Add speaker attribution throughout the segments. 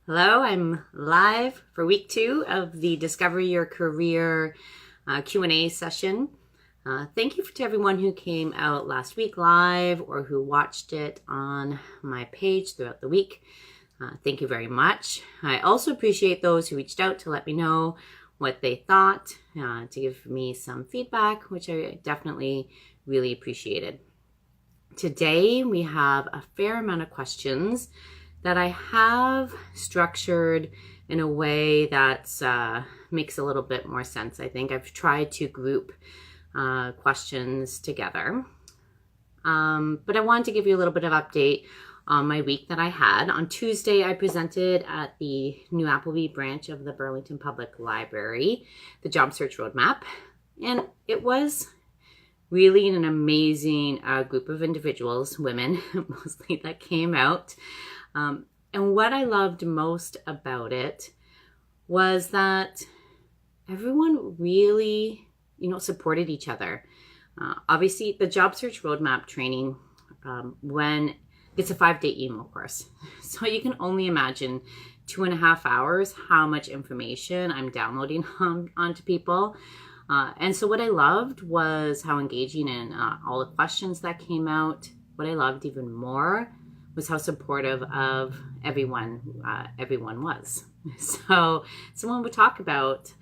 Speaker 1: Hello, I'm live for week 2 of the Discover Your Career Q&A session. Thank you to everyone who came out last week live or who watched it on my page throughout the week. Thank you very much. I also appreciate those who reached out to let me know what they thought, to give me some feedback, which I definitely really appreciated. Today we have a fair amount of questions that I have structured in a way that makes a little bit more sense. I think I've tried to group questions together. But I wanted to give you a little bit of update on my week that I had. On Tuesday, I presented at the New Appleby branch of the Burlington Public Library, the Job Search Roadmap. And it was really an amazing group of individuals, women mostly, that came out. And what I loved most about it was that everyone really, supported each other. Obviously, the Job Search Roadmap training, when it's a 5-day email course. So you can only imagine 2.5 hours, how much information I'm downloading onto people. And so what I loved was how engaging and all the questions that came out. What I loved even more was how supportive of everyone was. So someone would talk about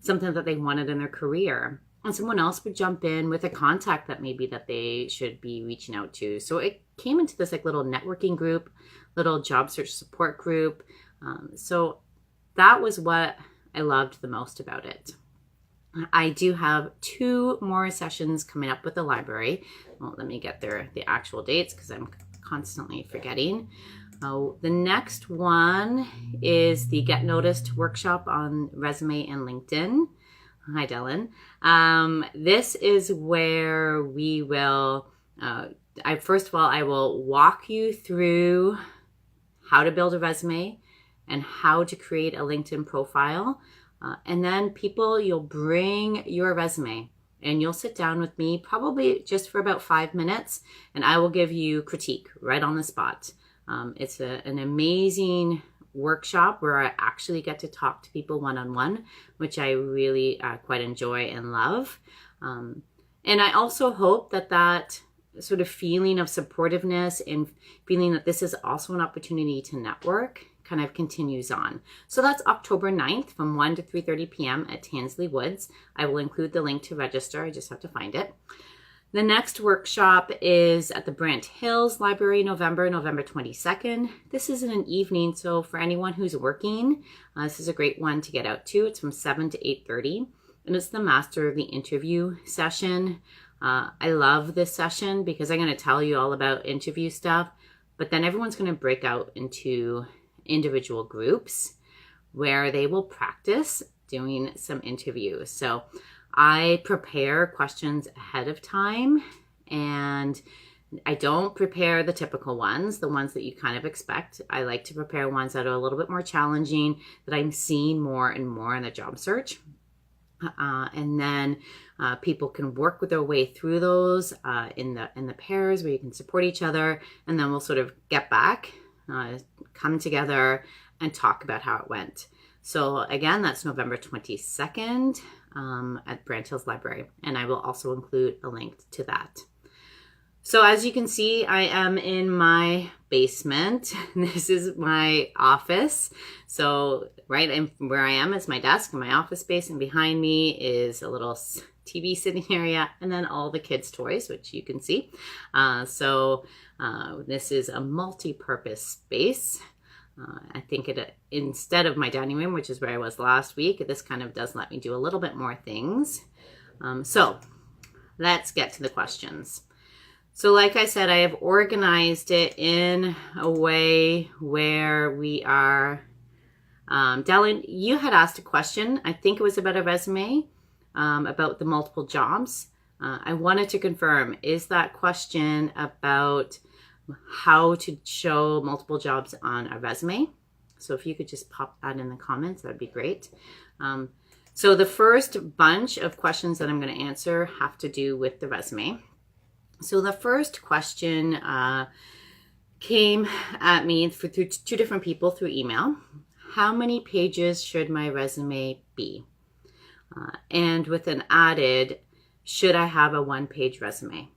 Speaker 1: something that they wanted in their career, and someone else would jump in with a contact that maybe that they should be reaching out to. So it came into this little networking group, little job search support group. So that was what I loved the most about it. I do have 2 more sessions coming up with the library. Well, let me get the actual dates because I'm constantly forgetting. The next one is the Get Noticed workshop on resume and LinkedIn. Hi, Dylan. This is where we will, first of all, I will walk you through how to build a resume and how to create a LinkedIn profile. And then you'll bring your resume and you'll sit down with me probably just for about 5 minutes, and I will give you critique right on the spot. It's an amazing workshop where I actually get to talk to people one-on-one, which I really quite enjoy and love. And I also hope that sort of feeling of supportiveness and feeling that this is also an opportunity to network kind of continues on. So that's October 9th from 1 to 3:30 p.m. at Tansley Woods. I will include the link to register. I just have to find it. The next workshop is at the Brant Hills Library, November 22nd. This is in an evening, so for anyone who's working, this is a great one to get out to. It's from 7 to 8:30, and it's the Master of the Interview session. I love this session because I'm going to tell you all about interview stuff, but then everyone's going to break out into individual groups where they will practice doing some interviews. So I prepare questions ahead of time, and I don't prepare the typical ones, the ones that you kind of expect. I like to prepare ones that are a little bit more challenging, that I'm seeing more and more in the job search. And then people can work with their way through those in the pairs where you can support each other, and then we'll sort of get back, come together and talk about how it went. So again, that's November 22nd at Brant Hills Library, and I will also include a link to that. So as you can see, I am in my basement. This is my office. So right where I am is my desk and my office space, and behind me is a little TV sitting area, and then all the kids' toys, which you can see. This is a multi-purpose space. I think instead of my dining room, which is where I was last week, this kind of does let me do a little bit more things. So let's get to the questions. So like I said, I have organized it in a way where we are, Dylan, you had asked a question. I think it was about a resume, about the multiple jobs. I wanted to confirm, is that question about how to show multiple jobs on a resume? So if you could just pop that in the comments, that'd be great. So the first bunch of questions that I'm going to answer have to do with the resume. So the first question came at me through 2 different people through email. how many pages should my resume be? And with an added, should I have a one-page resume?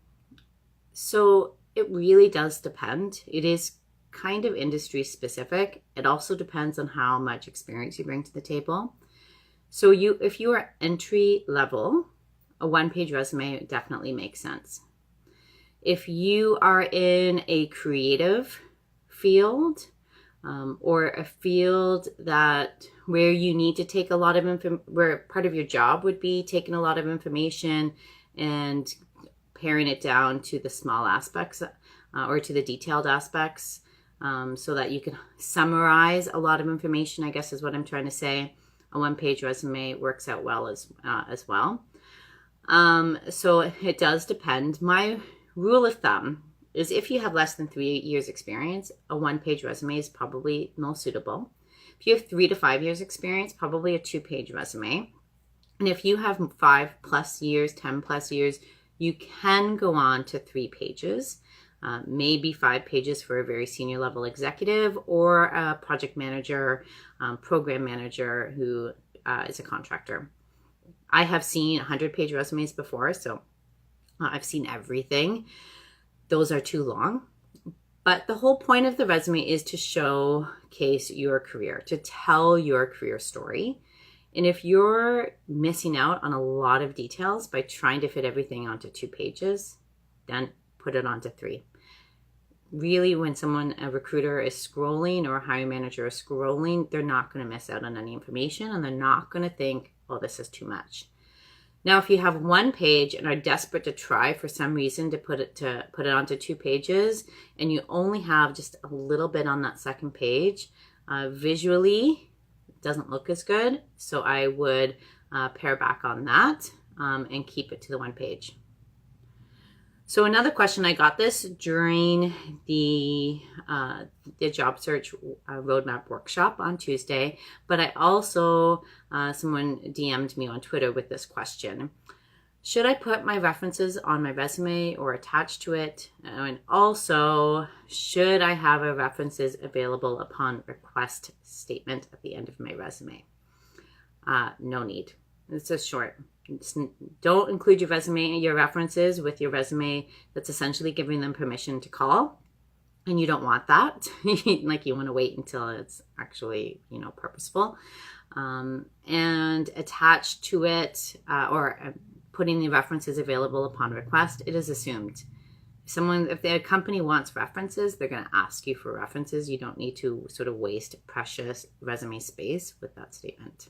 Speaker 1: So it really does depend. It is kind of industry specific. It also depends on how much experience you bring to the table. So if you are entry level, a one-page resume definitely makes sense. If you are in a creative field, or a field where you need to take a lot of where part of your job would be taking a lot of information and paring it down to the small aspects, or to the detailed aspects, so that you can summarize a lot of information, I guess is what I'm trying to say. A one-page resume works out well as well. So it does depend. My rule of thumb is if you have less than 3 years experience, a one-page resume is probably most suitable. If you have 3 to 5 years experience, probably a 2-page resume. And if you have 5+ years, 10+ years, you can go on to 3 pages, maybe 5 pages for a very senior level executive or a project manager, program manager who is a contractor. I have seen 100-page resumes before, so I've seen everything. Those are too long. But the whole point of the resume is to showcase your career, to tell your career story. And if you're missing out on a lot of details by trying to fit everything onto 2 pages, then put it onto 3. Really, when a recruiter is scrolling or a hiring manager is scrolling, they're not going to miss out on any information, and they're not going to think, oh, this is too much. Now, if you have 1 page and are desperate to try for some reason to put it onto 2 pages, and you only have just a little bit on that second page, visually it doesn't look as good. So I would pare back on that and keep it to the 1 page. So another question, I got this during the job search roadmap workshop on Tuesday, but I also, someone DM'd me on Twitter with this question. Should I put my references on my resume or attached to it? And also, should I have a references available upon request statement at the end of my resume? No need. It's just short. Just don't include your references with your resume. That's essentially giving them permission to call, and you don't want that. Like, you want to wait until it's actually, purposeful. And attached to it, or putting the references available upon request, it is assumed. If the company wants references, they're going to ask you for references. You don't need to sort of waste precious resume space with that statement.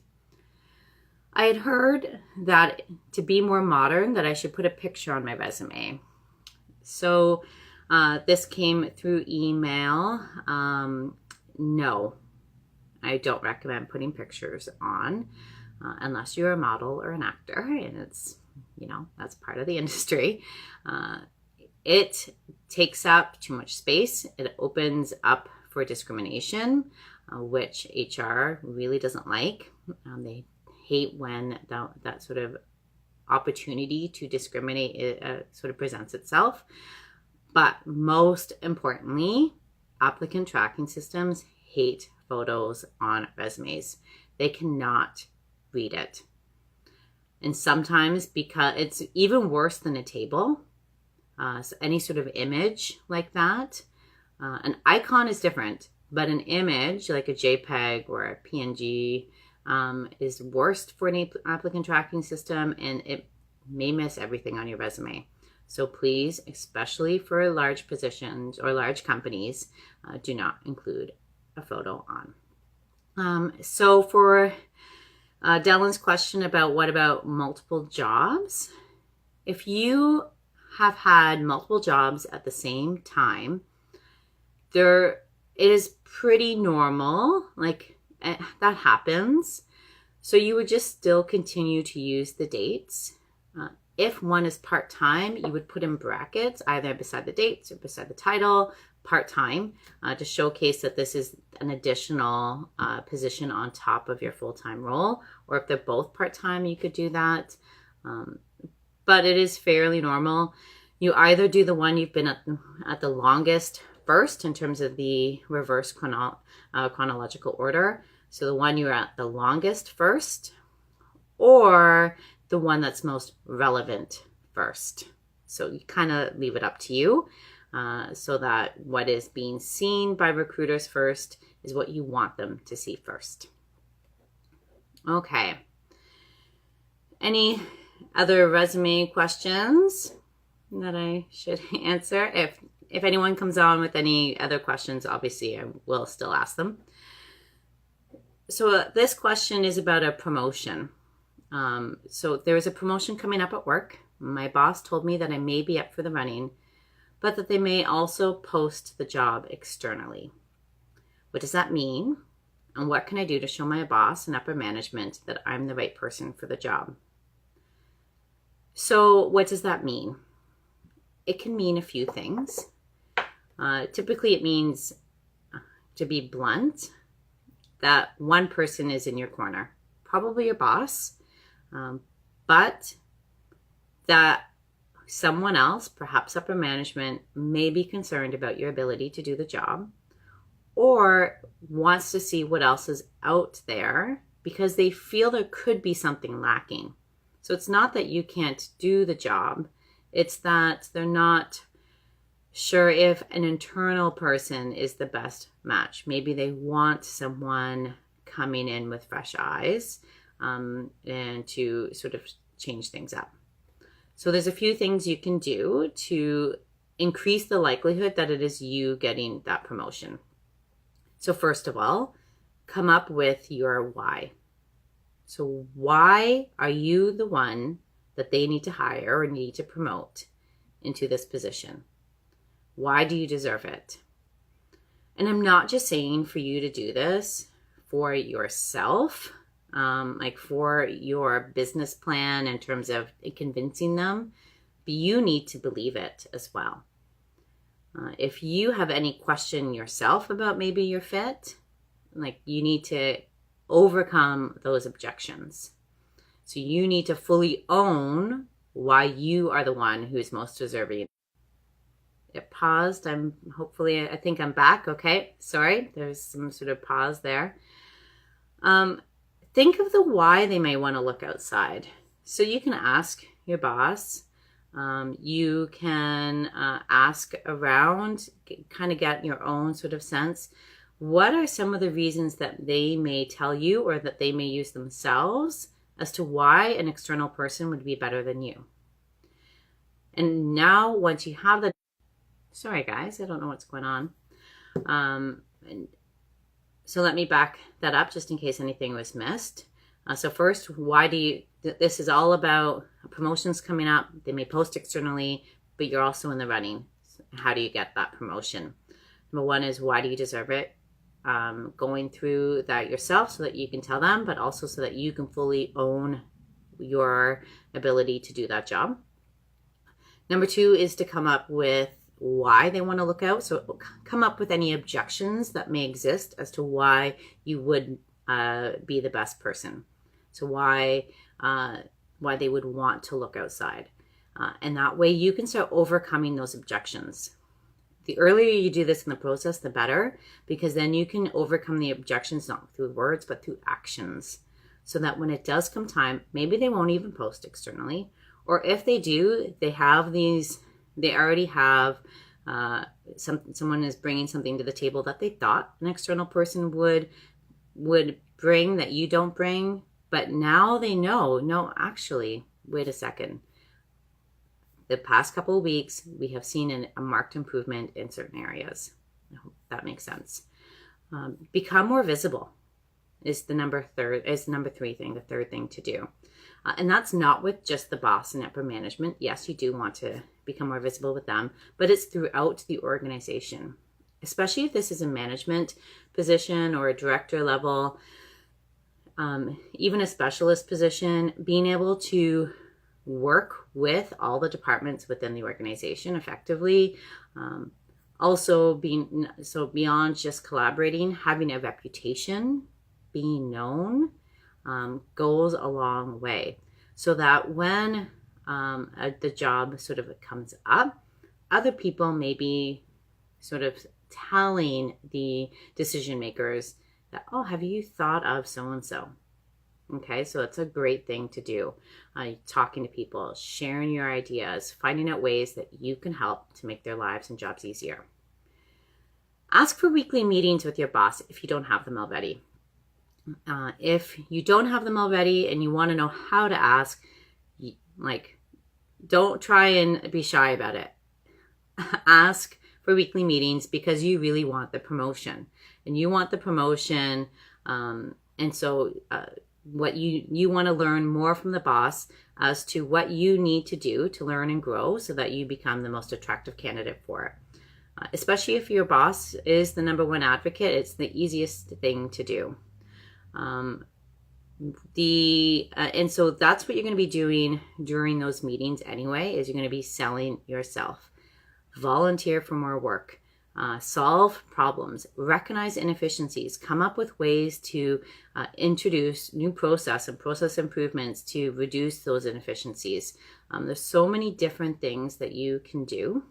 Speaker 1: I had heard that to be more modern, that I should put a picture on my resume. So this came through email. No, I don't recommend putting pictures on unless you're a model or an actor, and it's, that's part of the industry. It takes up too much space. It opens up for discrimination, which HR really doesn't like. They hate when that sort of opportunity to discriminate sort of presents itself. But most importantly, applicant tracking systems hate photos on resumes. They cannot read it. And sometimes, because it's even worse than a table, so any sort of image like that, an icon is different, but an image like a JPEG or a PNG is worst for an applicant tracking system, and it may miss everything on your resume. So please, especially for large positions or large companies, do not include a photo on. So for Dylan's question about what about multiple jobs, if you have had multiple jobs at the same time, it is pretty normal, that happens. So you would just still continue to use the dates. If one is part-time, you would put in brackets, either beside the dates or beside the title, part-time, to showcase that this is an additional position on top of your full-time role. Or if they're both part-time, you could do that. But it is fairly normal. You either do the one you've been at the longest first in terms of the reverse chronological order. So the one you're at the longest first, or the one that's most relevant first. So you kind of leave it up to you, so that what is being seen by recruiters first is what you want them to see first. Okay. Any other resume questions that I should answer? If anyone comes on with any other questions, obviously I will still ask them. So this question is about a promotion. So there is a promotion coming up at work. My boss told me that I may be up for the running, but that they may also post the job externally. What does that mean? And what can I do to show my boss and upper management that I'm the right person for the job? So what does that mean? It can mean a few things. Typically it means, to be blunt, that one person is in your corner, probably your boss, but that someone else, perhaps upper management, may be concerned about your ability to do the job, or wants to see what else is out there because they feel there could be something lacking. So it's not that you can't do the job, it's that they're not sure if an internal person is the best match. Maybe they want someone coming in with fresh eyes, and to sort of change things up. So there's a few things you can do to increase the likelihood that it is you getting that promotion. So first of all, come up with your why. So why are you the one that they need to hire or need to promote into this position? Why do you deserve it? And I'm not just saying for you to do this for yourself, like for your business plan in terms of convincing them, but you need to believe it as well. If you have any question yourself about maybe your fit, like you need to overcome those objections. So you need to fully own why you are the one who is most deserving. It paused. I think I'm back. Okay. Sorry. There's some sort of pause there. Think of the why they may want to look outside. So you can ask your boss. You can ask around, kind of get your own sort of sense. What are some of the reasons that they may tell you or that they may use themselves as to why an external person would be better than you? And now once you have the, sorry guys, I don't know what's going on. So let me back that up just in case anything was missed. So first, this is all about promotions coming up. They may post externally, but you're also in the running. How do you get that promotion? Number one is, why do you deserve it? Going through that yourself so that you can tell them, but also so that you can fully own your ability to do that job. Number two is to come up with why they want to look out. So come up with any objections that may exist as to why you would be the best person. So why they would want to look outside. And that way you can start overcoming those objections. The earlier you do this in the process, the better, because then you can overcome the objections not through words, but through actions. So that when it does come time, maybe they won't even post externally. Or if they do, they already have someone is bringing something to the table that they thought an external person would bring that you don't bring. But now they know, no, actually, wait a second. The past couple of weeks, we have seen a marked improvement in certain areas. I hope that makes sense. Become more visible is the number three thing, the third thing to do. And that's not with just the boss and upper management. Yes, you do want to become more visible with them, but it's throughout the organization, especially if this is a management position or a director level, even a specialist position, being able to work with all the departments within the organization effectively. Also beyond just collaborating, having a reputation, being known, goes a long way. So that when the job sort of comes up, other people may be sort of telling the decision makers that, oh, have you thought of so-and-so? Okay, so it's a great thing to do. Talking to people, sharing your ideas, finding out ways that you can help to make their lives and jobs easier. Ask for weekly meetings with your boss if you don't have them already. If you don't have them already and you want to know how to ask, don't try and be shy about it. Ask for weekly meetings because you really want the promotion. And you want the promotion, and so what you want to learn more from the boss as to what you need to do to learn and grow so that you become the most attractive candidate for it. Especially if your boss is the number one advocate, it's the easiest thing to do. And so that's what you're going to be doing during those meetings anyway, is you're going to be selling yourself. Volunteer for more work. Solve problems, recognize inefficiencies, come up with ways to introduce new process and process improvements to reduce those inefficiencies. There's so many different things that you can do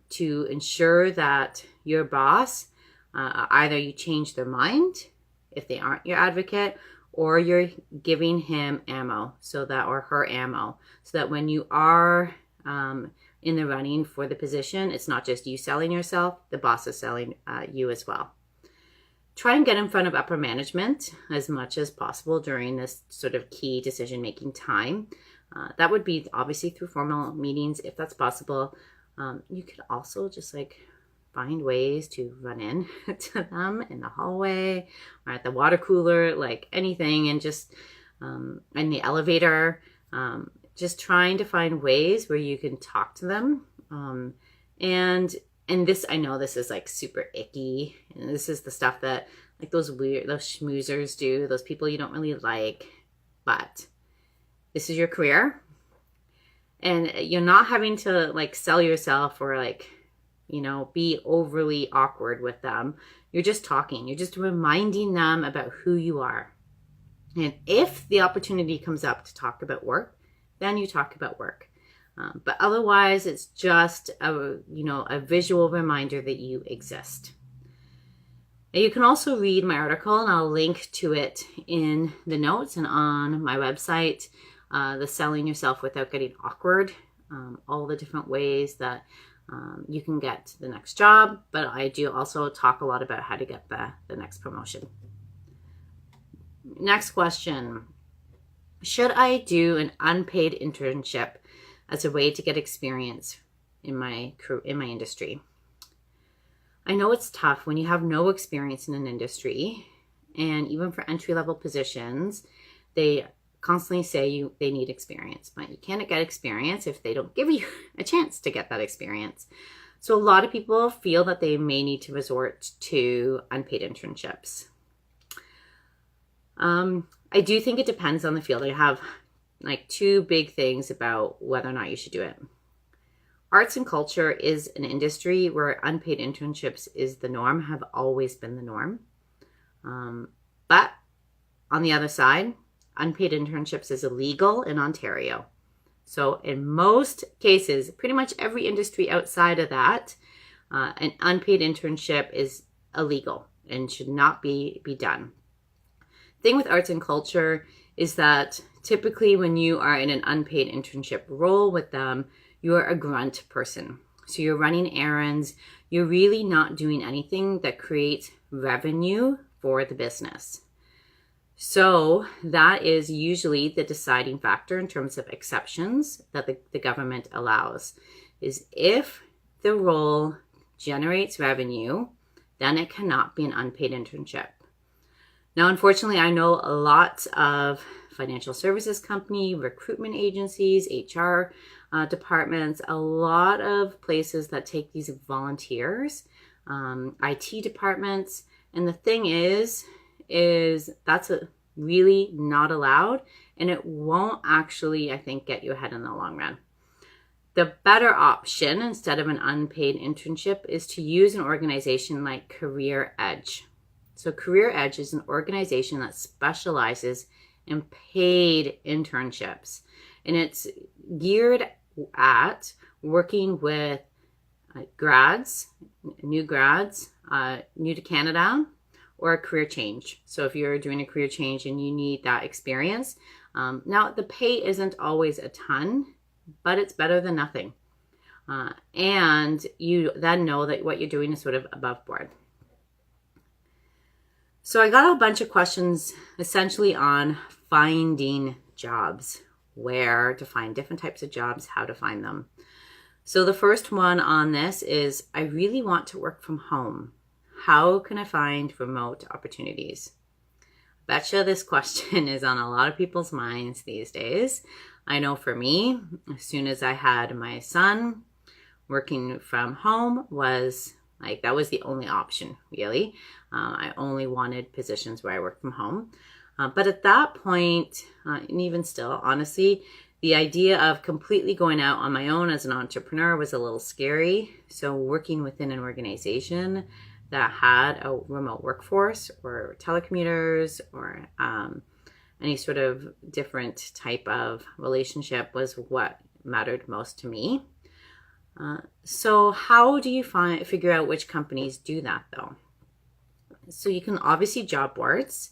Speaker 1: to ensure that your boss, either you change their mind if they aren't your advocate, or you're giving him ammo or her ammo, so that when you are in the running for the position, it's not just you selling yourself, the boss is selling you as well. Try and get in front of upper management as much as possible during this sort of key decision-making time. That would be obviously through formal meetings if that's possible. You could also just find ways to run in to them in the hallway or at the water cooler, anything, and just in the elevator, just trying to find ways where you can talk to them. And this, I know this is super icky, and this is the stuff that those schmoozers do, those people you don't really like, but this is your career, and you're not having to sell yourself or be overly awkward with them. You're just talking. You're just reminding them about who you are. And if the opportunity comes up to talk about work, then you talk about work. But otherwise, it's just a visual reminder that you exist. And you can also read my article, and I'll link to it in the notes and on my website, the Selling Yourself Without Getting Awkward, all the different ways that you can get the next job. But I do also talk a lot about how to get the next promotion. Next question. Should I do an unpaid internship as a way to get experience in my industry? I know it's tough when you have no experience in an industry, and even for entry-level positions, they constantly say they need experience, but you can't get experience if they don't give you a chance to get that experience. So a lot of people feel that they may need to resort to unpaid internships. I do think it depends on the field. I have two big things about whether or not you should do it. Arts and culture is an industry where unpaid internships is the norm, have always been the norm. But on the other side, unpaid internships is illegal in Ontario. So in most cases, pretty much every industry outside of that, an unpaid internship is illegal and should not be done. Thing with arts and culture is that typically when you are in an unpaid internship role with them, you're a grunt person. So you're running errands. You're really not doing anything that creates revenue for the business. So that is usually the deciding factor in terms of exceptions that the government allows, is if the role generates revenue, then it cannot be an unpaid internship. Now, unfortunately, I know a lot of financial services company, recruitment agencies, HR departments, a lot of places that take these volunteers, IT departments. And the thing is that's really not allowed, and it won't actually, I think, get you ahead in the long run. The better option, instead of an unpaid internship, is to use an organization like Career Edge. So Career Edge is an organization that specializes in paid internships, and it's geared at working with grads, new to Canada, or a career change. So if you're doing a career change and you need that experience, now the pay isn't always a ton, but it's better than nothing. And you then know that what you're doing is sort of above board. So I got a bunch of questions essentially on finding jobs, where to find different types of jobs, how to find them. So the first one on this is, I really want to work from home. How can I find remote opportunities? Betcha this question is on a lot of people's minds these days. I know for me, as soon as I had my son, working from home was like, that was the only option, really. I only wanted positions where I worked from home. But at that point, and even still, honestly, the idea of completely going out on my own as an entrepreneur was a little scary. So working within an organization that had a remote workforce or telecommuters or any sort of different type of relationship was what mattered most to me. So how do you figure out which companies do that though? So you can obviously job boards.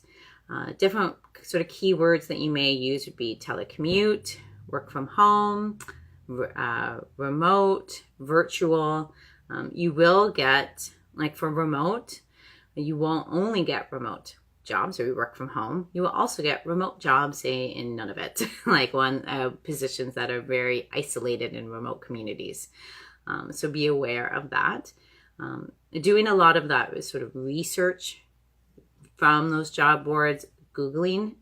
Speaker 1: Different sort of keywords that you may use would be telecommute, work from home, remote, virtual. You will get, like for remote, you won't only get remote jobs or work from home. You will also get remote jobs, say in none of it, like positions that are very isolated in remote communities. So be aware of that. Doing a lot of that is sort of research from those job boards, Googling.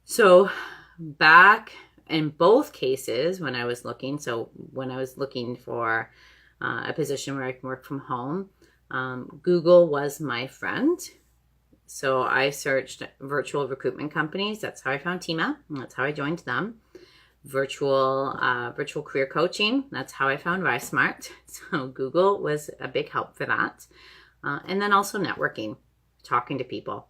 Speaker 1: So back in both cases when I was looking, so when I was looking for a position where I can work from home, Google was my friend. So I searched virtual recruitment companies. That's how I found Tima. That's how I joined them. Virtual career coaching. That's how I found RiseSmart. So Google was a big help for that. And then also networking, talking to people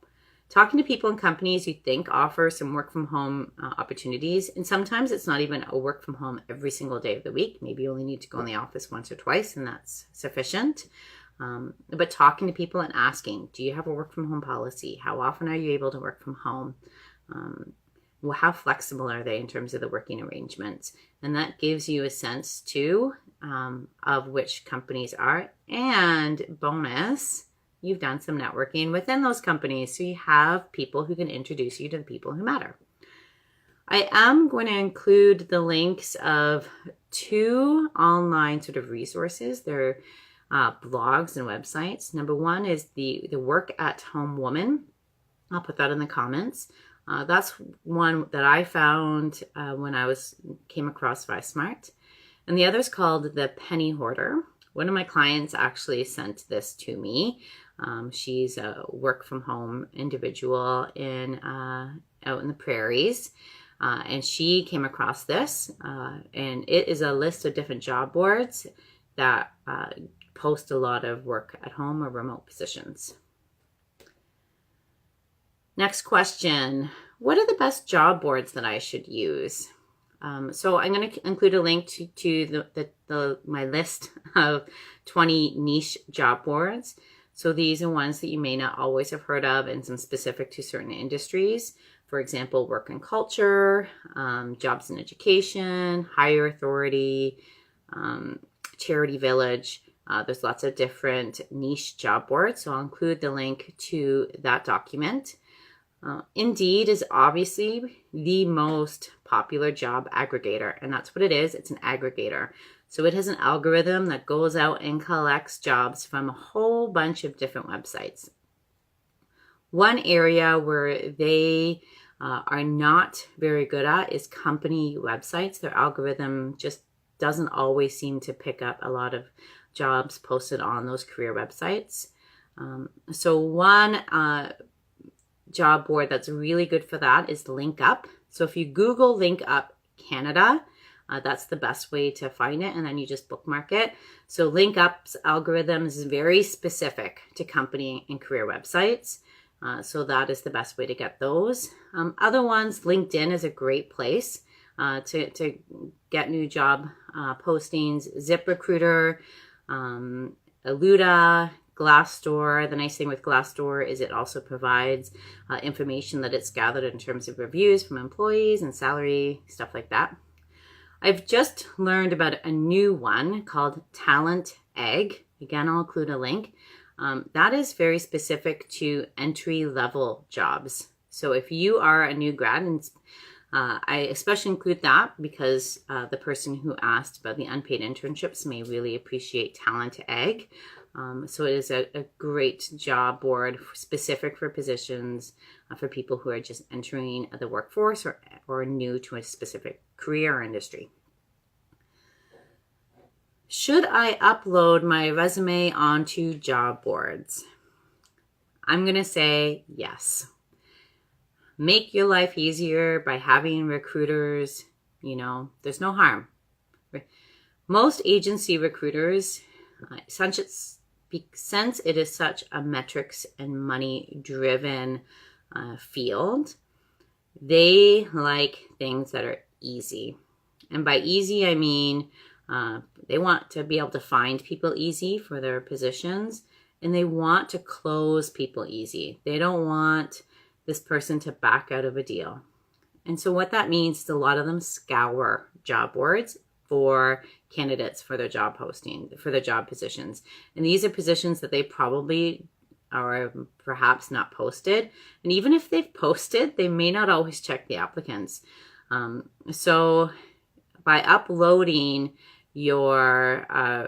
Speaker 1: in companies you think offer some work from home opportunities. And sometimes it's not even a work from home every single day of the week. Maybe you only need to go in the office once or twice and that's sufficient. But talking to people and asking, do you have a work from home policy? How often are you able to work from home? How flexible are they in terms of the working arrangements? And that gives you a sense too of which companies are. And bonus, you've done some networking within those companies. So you have people who can introduce you to the people who matter. I am going to include the links of 2 online sort of resources. They're blogs and websites. Number one is the Work at Home Woman. I'll put that in the comments. That's one that I found when I came across RiseSmart. And the other is called The Penny Hoarder. One of my clients actually sent this to me. She's a work from home individual out in the prairies. And she came across this. And it is a list of different job boards that post a lot of work at home or remote positions. Next question, what are the best job boards that I should use? So I'm going to include a link to my list of 20 niche job boards. So these are ones that you may not always have heard of and some specific to certain industries. For example, work and culture, jobs and education, higher authority, charity village. There's lots of different niche job boards. So I'll include the link to that document. Indeed is obviously the most popular job aggregator, and that's what it is. It's an aggregator. So it has an algorithm that goes out and collects jobs from a whole bunch of different websites. One area where they are not very good at is company websites. Their algorithm just doesn't always seem to pick up a lot of jobs posted on those career websites. So one job board that's really good for that is LinkUp. So if you Google LinkUp Canada, that's the best way to find it, and then you just bookmark it. So LinkUp's algorithm is very specific to company and career websites. So that is the best way to get those. Other ones, LinkedIn is a great place to get new job postings. ZipRecruiter, Aluda, Glassdoor. The nice thing with Glassdoor is it also provides information that it's gathered in terms of reviews from employees and salary, stuff like that. I've just learned about a new one called Talent Egg. Again, I'll include a link. That is very specific to entry-level jobs. So if you are a new grad, and I especially include that because the person who asked about the unpaid internships may really appreciate Talent Egg. So it is a great job board specific for positions for people who are just entering the workforce or new to a specific career or industry. Should I upload my resume onto job boards? I'm going to say yes. Make your life easier by having recruiters, there's no harm. Most agency recruiters, since it is such a metrics and money driven field, they like things that are easy. And by easy, I mean they want to be able to find people easy for their positions, and they want to close people easy. They don't want this person to back out of a deal. And so what that means is a lot of them scour job boards for candidates for their job posting, for their job positions. And these are positions that they probably are perhaps not posted. And even if they've posted, they may not always check the applicants. So by uploading your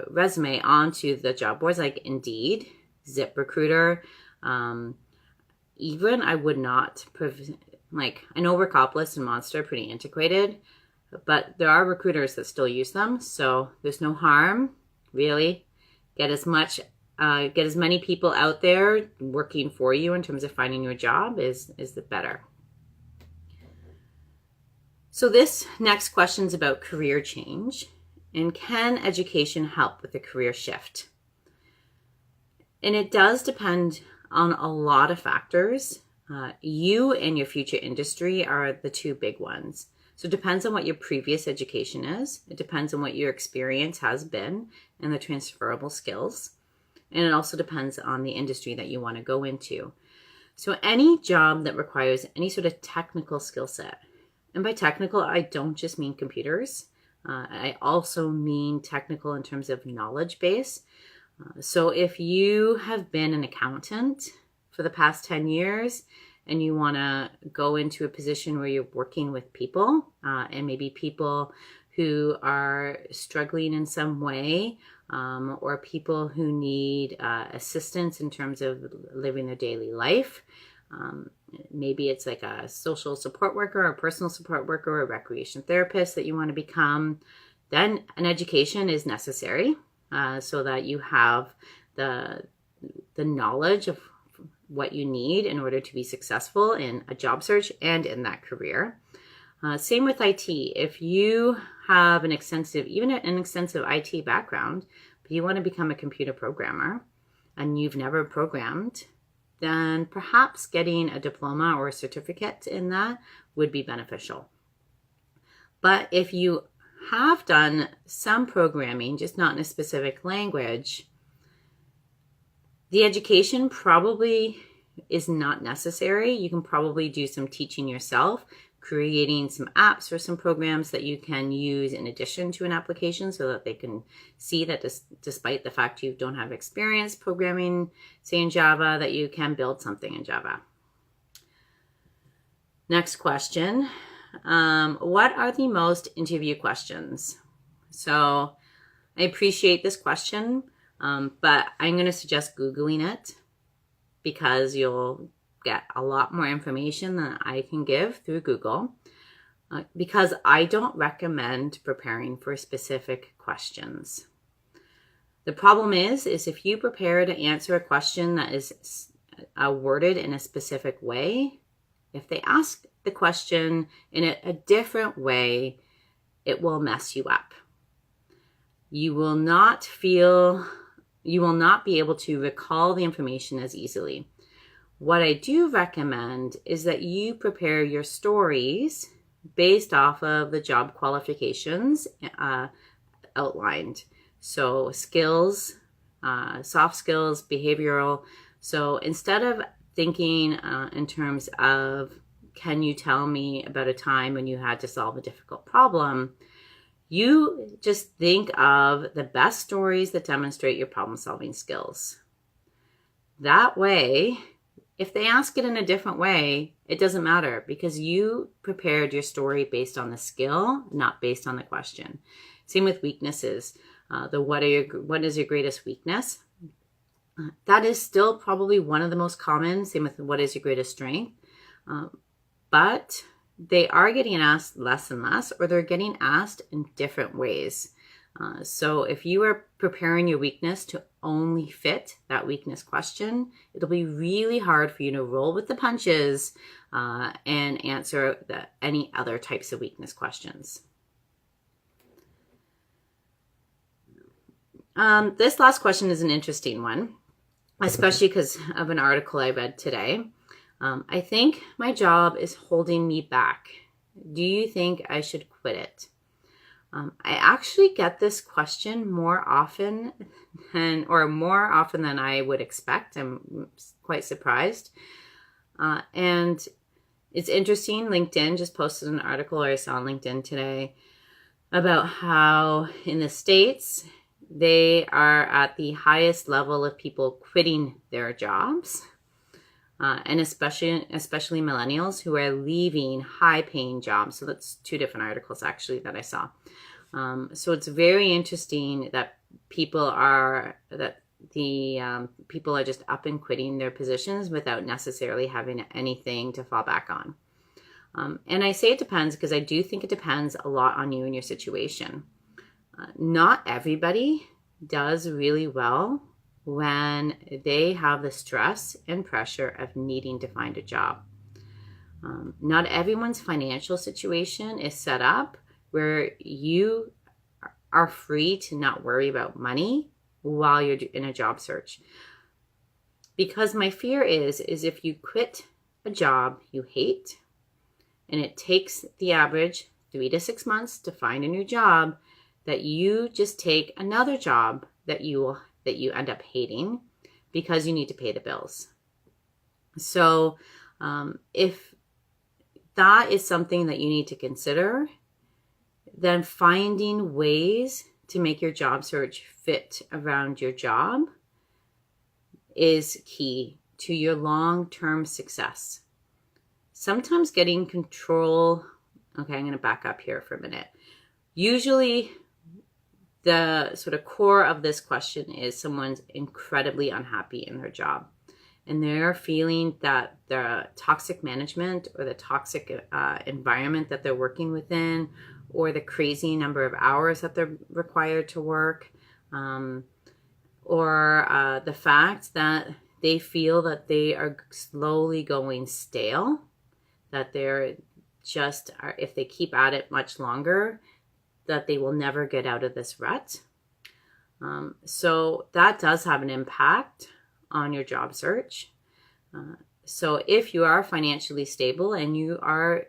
Speaker 1: resume onto the job boards like Indeed, ZipRecruiter, even I would not, I know Workopolis and Monster are pretty integrated, but there are recruiters that still use them. So there's no harm, really. Get as many people out there working for you in terms of finding your job is the better. So this next question is about career change, and can education help with a career shift? And it does depend on a lot of factors. You and your future industry are the two big ones. So it depends on what your previous education is. It depends on what your experience has been and the transferable skills. And it also depends on the industry that you want to go into. So any job that requires any sort of technical skill set, and by technical, I don't just mean computers. I also mean technical in terms of knowledge base. So if you have been an accountant for the past 10 years and you want to go into a position where you're working with people and maybe people who are struggling in some way or people who need assistance in terms of living their daily life, maybe it's like a social support worker or a personal support worker or a recreation therapist that you want to become, then an education is necessary so that you have the knowledge of what you need in order to be successful in a job search and in that career. Same with IT. If you have an extensive IT background, but you want to become a computer programmer and you've never programmed, then perhaps getting a diploma or a certificate in that would be beneficial. But if you have done some programming, just not in a specific language, the education probably is not necessary. You can probably do some teaching yourself, creating some apps or some programs that you can use in addition to an application so that they can see that despite the fact you don't have experience programming, say in Java, that you can build something in Java. Next question. What are the most interview questions? So I appreciate this question, but I'm going to suggest Googling it because you'll get a lot more information than I can give through Google, because I don't recommend preparing for specific questions. The problem is if you prepare to answer a question that is worded in a specific way, if they ask the question in a different way, it will mess you up. You will not be able to recall the information as easily. What I do recommend is that you prepare your stories based off of the job qualifications outlined. So skills, soft skills, behavioral. So instead of thinking in terms of, can you tell me about a time when you had to solve a difficult problem? You just think of the best stories that demonstrate your problem-solving skills. That way, if they ask it in a different way, it doesn't matter because you prepared your story based on the skill, not based on the question. Same with weaknesses. What is your greatest weakness? That is still probably one of the most common. Same with what is your greatest strength. But they are getting asked less and less, or they're getting asked in different ways. So if you are preparing your weakness to only fit that weakness question, it'll be really hard for you to roll with the punches and answer any other types of weakness questions. This last question is an interesting one, especially because of an article I read today. I think my job is holding me back. Do you think I should quit it? I actually get this question more often than I would expect. I'm quite surprised. And it's interesting. LinkedIn just posted an article, or I saw on LinkedIn today, about how in the States, they are at the highest level of people quitting their jobs. And especially millennials who are leaving high-paying jobs. So that's two different articles actually that I saw. So it's very interesting that people are just up and quitting their positions without necessarily having anything to fall back on. And I say it depends because I do think it depends a lot on you and your situation. Not everybody does really well when they have the stress and pressure of needing to find a job. Not everyone's financial situation is set up where you are free to not worry about money while you're in a job search. Because my fear is if you quit a job you hate, and it takes the average 3 to 6 months to find a new job, that you just take another job that you end up hating because you need to pay the bills. So if that is something that you need to consider, then finding ways to make your job search fit around your job is key to your long-term success. Sometimes getting control, okay, I'm going to back up here for a minute. Usually the sort of core of this question is someone's incredibly unhappy in their job. And they're feeling that the toxic management or the toxic environment that they're working within, or the crazy number of hours that they're required to work, or the fact that they feel that they are slowly going stale, that they're just, if they keep at it much longer, that they will never get out of this rut. So that does have an impact on your job search. So if you are financially stable and you are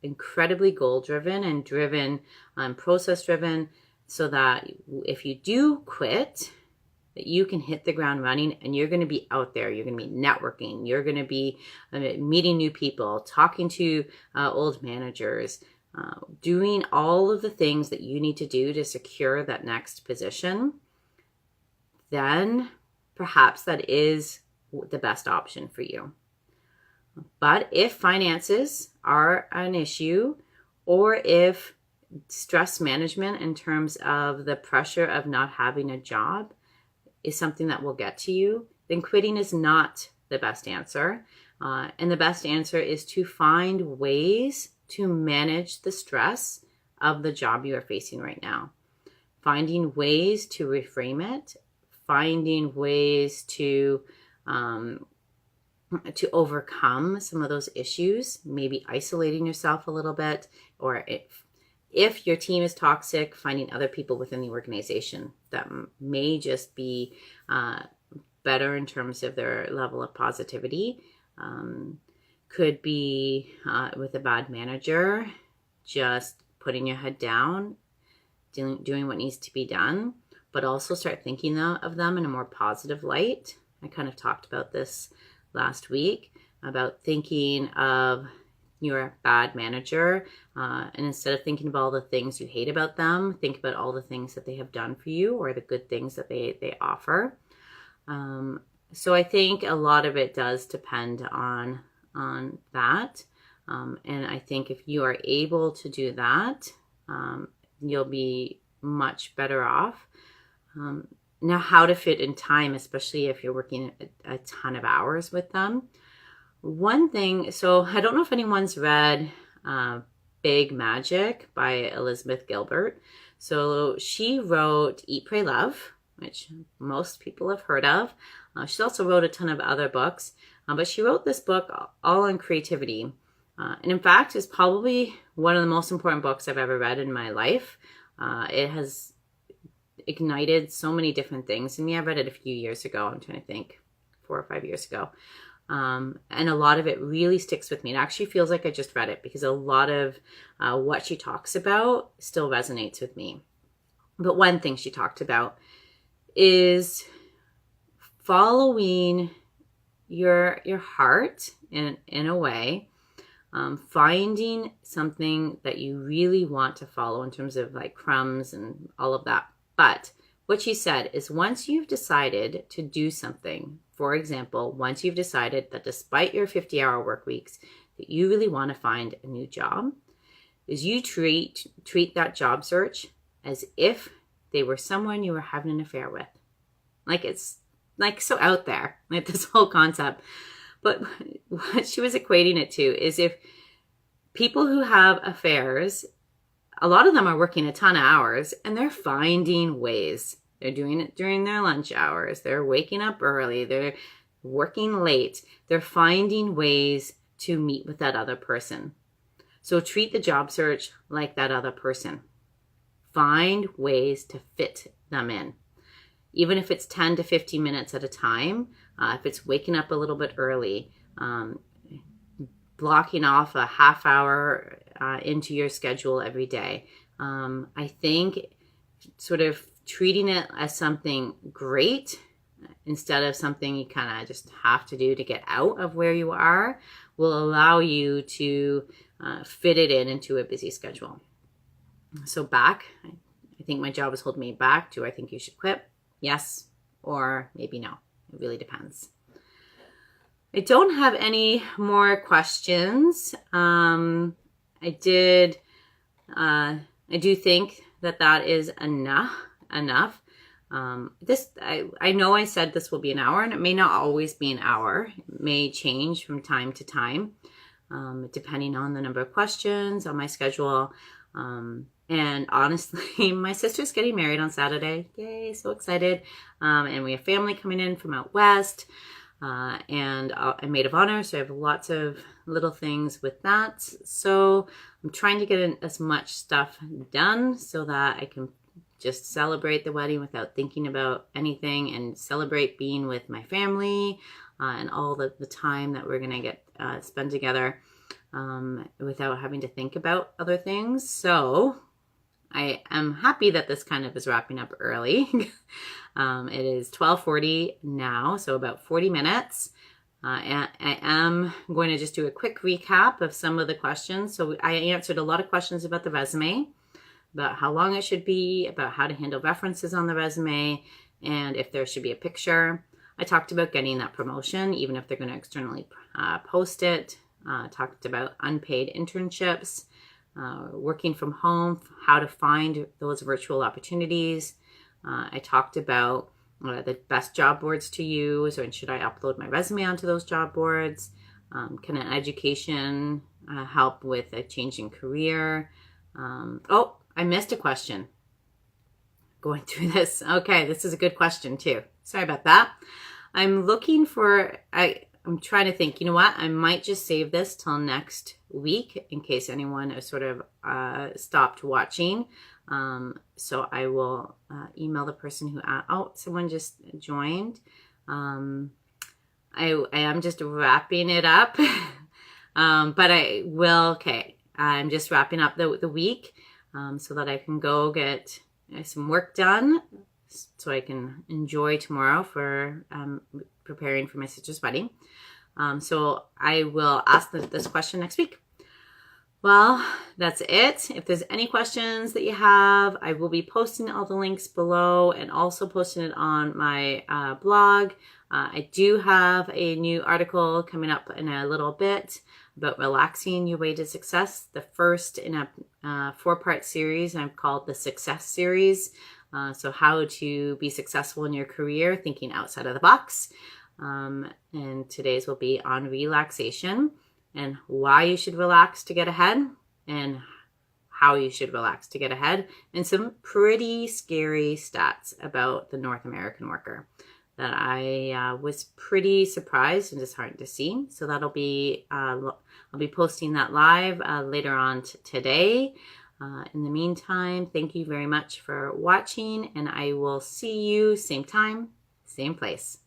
Speaker 1: incredibly goal-driven and driven, process-driven, so that if you do quit, that you can hit the ground running and you're going to be out there. You're going to be networking. You're going to be meeting new people, talking to old managers, doing all of the things that you need to do to secure that next position, then perhaps that is the best option for you. But if finances are an issue, or if stress management in terms of the pressure of not having a job is something that will get to you, then quitting is not the best answer. And the best answer is to find ways to manage the stress of the job you are facing right now. Finding ways to reframe it, finding ways to overcome some of those issues, maybe isolating yourself a little bit, or if your team is toxic, finding other people within the organization that may just be better in terms of their level of positivity. Could be with a bad manager, just putting your head down, doing what needs to be done. but also start thinking of them in a more positive light. I kind of talked about this last week, about thinking of your bad manager, and instead of thinking about all the things you hate about them, think about all the things that they have done for you or the good things that they offer. So I think a lot of it does depend on that. And I think if you are able to do that, you'll be much better off. Now, how to fit in time, especially if you're working a ton of hours with them. One thing, so I don't know if anyone's read Big Magic by Elizabeth Gilbert. So she wrote Eat, Pray, Love, which most people have heard of. She also wrote a ton of other books, but she wrote this book all on creativity. And in fact, it's probably one of the most important books I've ever read in my life. It has ignited so many different things in me. I read it a few years ago. I'm trying to think, 4 or 5 years ago. And a lot of it really sticks with me. It actually feels like I just read it because a lot of what she talks about still resonates with me. But one thing she talked about is following your heart in a way, finding something that you really want to follow in terms of like crumbs and all of that. But what she said is once you've decided to do something, for example, once you've decided that despite your 50-hour work weeks, that you really want to find a new job, is you treat that job search as if they were someone you were having an affair with. Like it's like so out there, like this whole concept. But what she was equating it to is if people who have affairs, a lot of them are working a ton of hours and they're finding ways. They're doing it during their lunch hours. They're waking up early. They're working late. They're finding ways to meet with that other person. So treat the job search like that other person. Find ways to fit them in. Even if it's 10 to 15 minutes at a time, if it's waking up a little bit early, blocking off a half hour into your schedule every day. I think sort of treating it as something great instead of something you kind of just have to do to get out of where you are will allow you to fit it into a busy schedule. So back, I think my job is holding me back. Do I think you should quit? Yes, or maybe no. It really depends. I don't have any more questions. I do think that is enough. I know I said this will be an hour, and it may not always be an hour. It may change from time to time, depending on the number of questions on my schedule. And honestly, my sister's getting married on Saturday. Yay, so excited. And we have family coming in from out west. And a maid of honor, so I have lots of little things with that. So I'm trying to get as much stuff done so that I can just celebrate the wedding without thinking about anything and celebrate being with my family and all the time that we're going to get spend together without having to think about other things. So I am happy that this kind of is wrapping up early. It is 12:40 now, so about 40 minutes. And I am going to just do a quick recap of some of the questions. So I answered a lot of questions about the resume, about how long it should be, about how to handle references on the resume, and if there should be a picture. I talked about getting that promotion, even if they're going to externally post it. Talked about unpaid internships, working from home, how to find those virtual opportunities. I talked about the best job boards to use, or should I upload my resume onto those job boards? Can an education help with a changing career? Oh, I missed a question. Going through this. Okay, this is a good question too. Sorry about that. I'm looking for, I'm trying to think, you know what? I might just save this till next week in case anyone has sort of stopped watching. So I will email the person who, someone just joined. I am just wrapping it up, but I will, okay. I'm just wrapping up the week so that I can go get some work done so I can enjoy tomorrow for preparing for my sister's wedding. So I will ask this question next week. Well, that's it. If there's any questions that you have, I will be posting all the links below and also posting it on my blog. I do have a new article coming up in a little bit about relaxing your way to success. The first in a 4-part series I've called the Success Series. So how to be successful in your career, thinking outside of the box. And today's will be on relaxation and why you should relax to get ahead and how you should relax to get ahead, and some pretty scary stats about the North American worker that I was pretty surprised and disheartened to see. So that'll be, I'll be posting that live later on today. In the meantime, thank you very much for watching, and I will see you same time, same place.